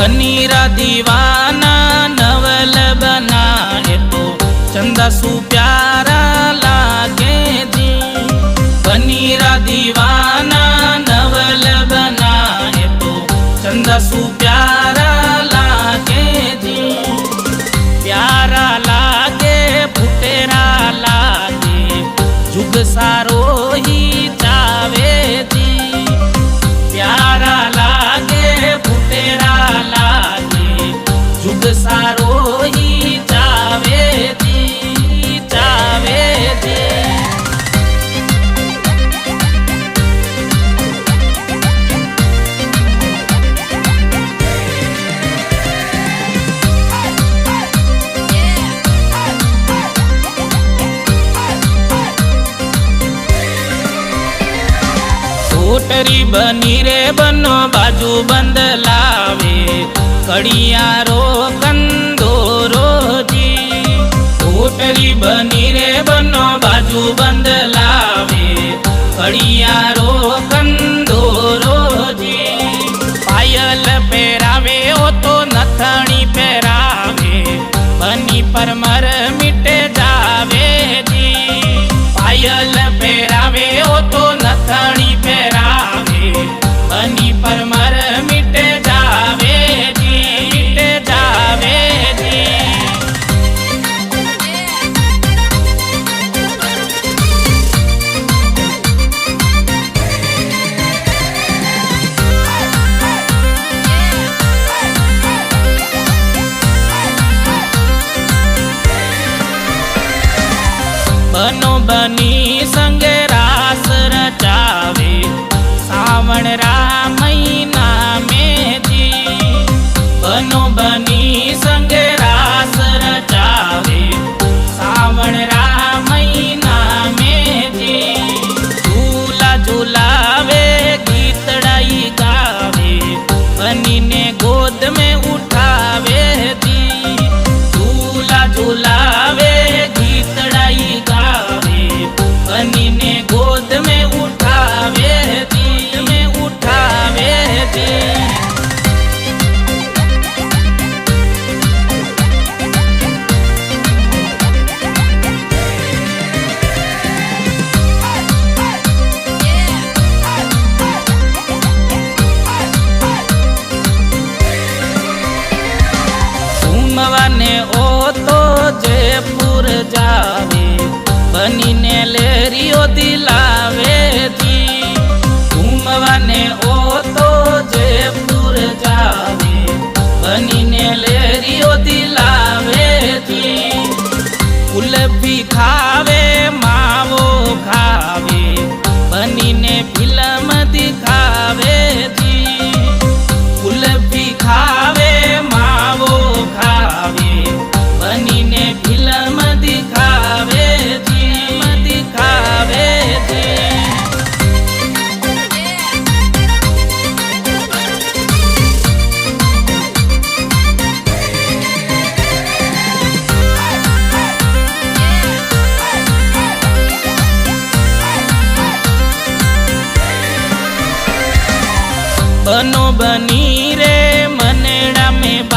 बनीरा दीवाना नवल बनाए तो चंदा सु प्यारा लागे जी। बनीरा दीवाना नवल बनाए तो चंदा सु प्यारा लागे जी। प्यारा लागे फुटेरा लागे जुग सारो ही चावे जी। प्यारा लागे फुटेरा लागे जुग सारो ही चावे जी, चावे जी। छोटरी बनी रे बनो बाजू बंद लावे कड़ियारो कंदोरो जी। छोटरी बनी रे बनो बाजू बंद लावे कड़ियारो कंदोरो जी। पायल पहरावे ओ तो नथणी पहरावे बनी पर मर मिटे जावे जी। पायल पहरावे ओ तो नथणी पहरावे बनी पर मर मिटे जावे जी, मिटे जावे जी। बनो बनी संगे रास रचावे सावण रा महीना में जी। बनो बनी संगे रास रचावे सावण रा महीना में जी। झूला झूलावे गीतड़ाई गावे बनी ने गोद में उठावे जी। झूला झूलावे गीतड़ाई गावे बनी ने गोद में उठावे जी, में उठावे जी। घूमवाने ओ तो जयपुर जावे बनी ने लेरियो दिलावे जी। घूमवाने ओ तो जयपुर जावे बनी ने लेरियो दिलावे जी। कुल्फी खावे मावो खावे बनी ने फिल्म दिखावे जी। कुल्फी खावे मावो खावे बनी ने फिल्म दिखावे जी, दिखावे जी। बनो बनी रे मनेड़ा में